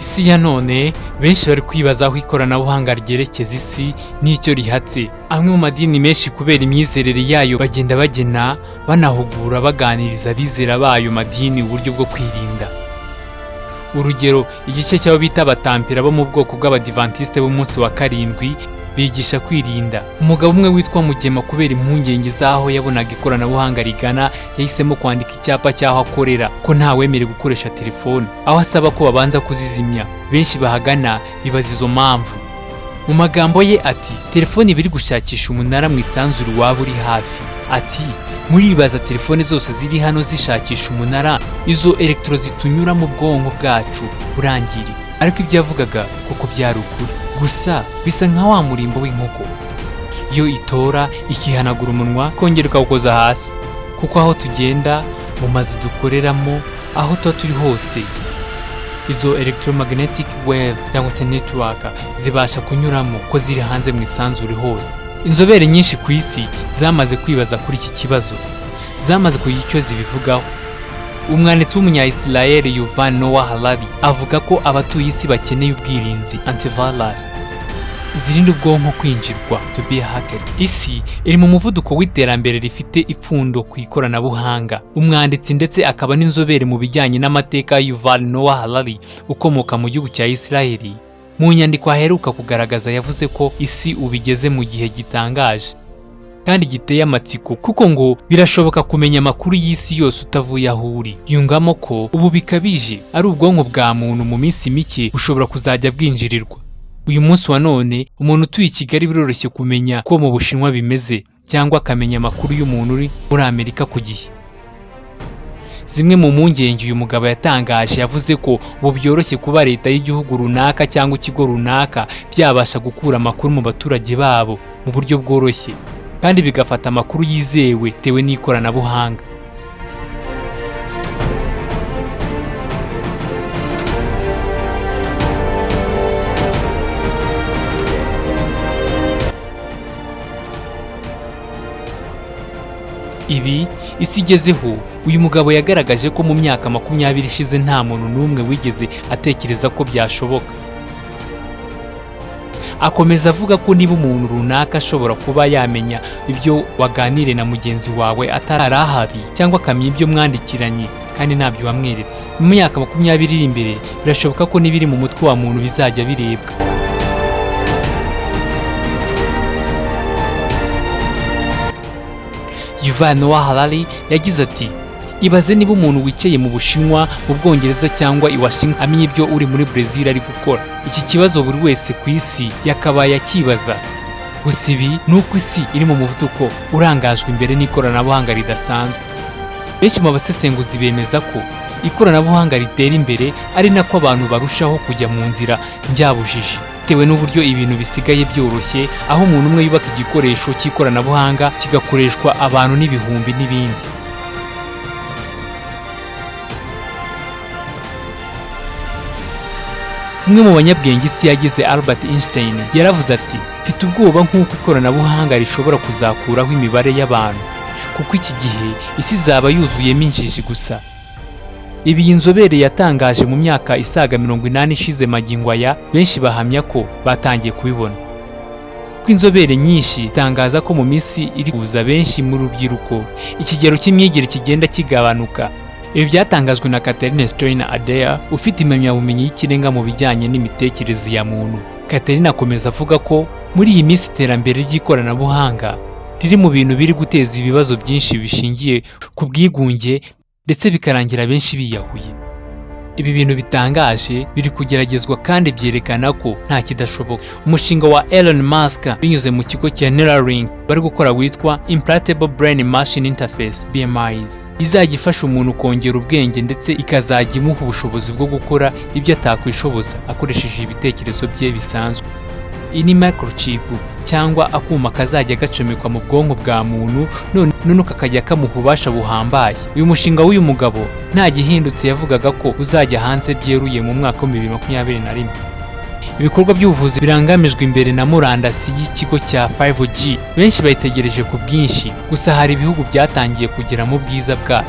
Isi ya none benshi bari kwibaza aho ikoranabuhanga ryerekeza isi n'icyo rihatse. Amwe mu madini menshi kubera imyizerere yayo bagenda bagena banahugura baganiriza abizera bayo madini uburyo bwo kwirinda. Urugero, igice cy'abo bita abatampira bo mu bwoko bw'abadivantisite b'umunsi wa karindwi bigisha kwirinda. Umugabo umwe witwa Mugema kubera impungenge z'aho yabonaga ikoranabuhanga rigana yahisemo kwandika icyapa cy'aho akorera ko ntawemerewe gukoresha telefone, aho asaba ko babanza kuzizimya. Benshi bahagana bibaza izo mpamvu. Mu magambo ye ati, telefone biri gushakisha umunara mu isanzure waba uri hafi. Ati, muribaza telefone zose ziri hano zishakisha umunara, izo electro zitunyura mu bwonko bwacu burangirika. Ariko ibyo yavugaga kuko byari ukuri, gusa bisa nka wa murimbo w'inkoko, iyo itora ikihanagura umunwa kongera ukawukoza hasi. Kuko aho tugenda, mu mazu dukoreramo, aho tuba turi hose, izo electromagnetic wave cyangwa se network zibasha kunyuramo ko ziri hanze mu isanzure hose. Inzobere nyinshi ku isi zamaze kwibaza kuri iki kibazo, zamaze kugira icyo zibivugaho. Umwanditsi w'umunya-Israel Yuval Noah Harari avuga ko abatuye isi bakeneye ubwirinzi antivirus zirinda ubwonko kwinjirwa, to be hacked. Isi iri mu muvuduko w'iterambere rifite ipfundo ku ikoranabuhanga. Umwanditsi ndetse akaba n'inzobere mu bijyanye n'amateka Yuval Noah Harari ukomoka mu gihugu cya Israel, mu nyandiko aheruka kugaragaza yavuze ko isi ubigeze mu gihe gitangaje kandi giteye amatsiko, kuko ngo birashoboka kumenya amakuru y'isi yose utavuye aho uri. Yungamo ko ubu bikabije ari ubwonko bwa muntu mu minsi mike bushobora kuzajya bwinjirirwa. Uyu munsi wa none umuntu utuye i Kigali biroroshye kumenya ko mu Bushinwa bimeze, cyangwa akamenya amakuru y'umuntu uri muri Amerika ku gihe. Zimwe mu mpungenge uyu mugabo yatangaje yavuze ko ubu byoroshye kuba leta y'igihugu runaka cyangwa ikigo runaka byabasha gukura amakuru mu baturage babo mu buryo bworoshye, kandi bigafata amakuru yizewe bitewe n'ikoranabuhanga. Ibi isi igezeho, uyu mugabo yagaragaje ko mu myaka 20 ishize nta muntu n'umwe wigeze atekereza ko byashoboka. Akomeza avuga ko niba umuntu runaka ashobora kuba yamenya ibyo waganire na mugenzi wawe atarahari, cyangwa akamenya ibyo mwandikiranye kandi ntabyo wamweretse, mu myaka 20 iri imbere birashoboka ko n'ibiri mu mutwe wa muntu bizajya birebwa. Yuval Noah Harari yagize ati, ibaze niba umuntu wicaye mu Bushinwa, mu Bwongereza cyangwa i Washington amenya ibyo uri muri Brazil ari gukora. Iki kibazo buri wese ku isi yakabaye akibaza. Gusa ibi ni uko isi iri mu muvuduko urangajwe imbere n'ikoranabuhanga ridasanzwe. Benshi mu basesenguzi bemeza ko ikoranabuhanga ritera imbere ari nako abantu barushaho kujya mu nzira njyabujiji, bitewe n'uburyo ibintu bisigaye byoroshye, aho umuntu umwe yubaka igikoresho cy'ikoranabuhanga kigakoreshwa abantu n'ibihumbi n'ibindi. Umwe mu banyabwenge isi yagize Albert Einstein yaravuze ati, mfite ubwoba nk'uko ikoranabuhanga rishobora kuzakuraho imibare y'abantu, kuko iki gihe isi izaba yuzuyemo injiji gusa. Ibi inzobere yatangaje mu myaka isaga 80 ishize magingo aya, benshi bahamya ko batangiye kubibona. Ko inzobere nyinshi zitangaza ko mu minsi iri kuza benshi mu rubyiruko ikigero cy'imyigire kigenda kigabanuka. Ibi byatangajwe na Catherine Steiner-Adair ufite impamyabumenyi y'ikirenga mu bijyanye n'imitekerereze ya muntu. Catherine akomeza avuga ko muri iyi minsi iterambere ry'ikoranabuhanga riri mu bintu biri guteza ibibazo byinshi bishingiye ku bwigunge, ndetse bikarangira benshi biyahuye. Ibi bintu bitangaje biri kugeragezwa kandi byerekana ko nta kidashoboka. Umushinga wa Elon Musk binyuze mu kigo cya Neuralink bari gukora witwa Implantable Brain Machine Interface (BMIs) izajya ifasha umuntu kongera ubwenge ndetse ikazajya imuha ubushobozi bwo gukora ibyo atakwishoboza akoresheje ibitekerezo bye bisanzwe. Iyi ni microchip cyangwa akuma kazajya gacomekwa mu bwonko bwa muntu none kakajya kamuha ububasha buhambaye. Uyu mushinga w'uyu mugabo nta gihindutse yavugaga ko uzajya hanze byeruye mu mwaka wa 2021. Ibikorwa by'ubuvuzi birangamijwe imbere na murandasi y'ikigo cya 5G. Benshi bayitegereje ku bwinshi, gusa hari ibihugu byatangiye kugera mu bwiza bwayo,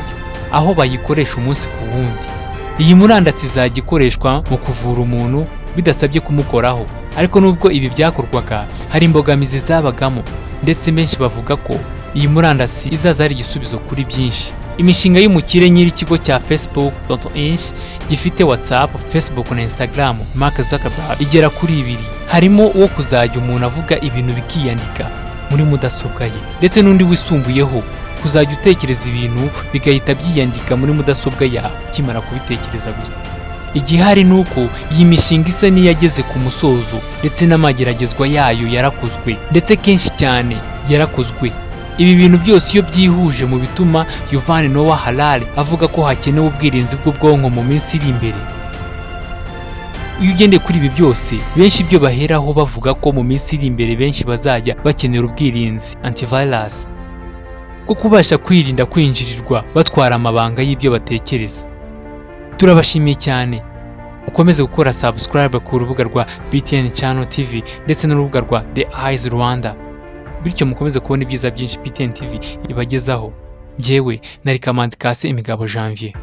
aho bayikoresha umunsi ku wundi. Iyi murandasi izajya ikoreshwa mu kuvura umuntu bidasabye kumukoraho, ariko nubwo ibi byakorwaga hari imbogamizi zabagamo, ndetse benshi bavuga ko iyi murandasi izaza ari igisubizo kuri byinshi. Imishinga y'umukire nyiri ikigo cya Facebook Inc. gifite WhatsApp, Facebook na Instagram, Mark Zuckerberg, igera kuri 2. Harimo uwo kuzajya umuntu avuga ibintu bikiyandika muri mudasobwa ye, ndetse n'undi wisumbuyeho kuzajya utekereza ibintu bigahita byiyandika muri mudasobwa yawe ukimara kubitekereza gusa. Igihari ni uko iyi mishinga isa n'iyageze ku musozo, ndetse n'amageragezwa yayo yarakozwe, ndetse kenshi cyane yarakozwe. Ibi bintu byose iyo byihuje mu bituma Yuval Noah Harari avuga ko hakenewe ubwirinzi bw'ubwonko mu minsi iri imbere. Iyo ugendeye kuri ibi byose, benshi ibyo baheraho bavuga ko mu minsi iri imbere benshi bazajya bakenera ubwirinzi antivirus bwo kubasha kwirinda kwinjirirwa batwara amabanga y'ibyo batekereza. Turabashimiye cyane, mukomeze gukora subscribe ku rubuga rwa BTN Channel TV ndetse n'urubuga rwa The Eyes Rwanda, bityo mukomeze kubona ibyiza byinshi BTN TV ibagezaho. Njyewe nari Kamanzi Kase Imigabo Janvier.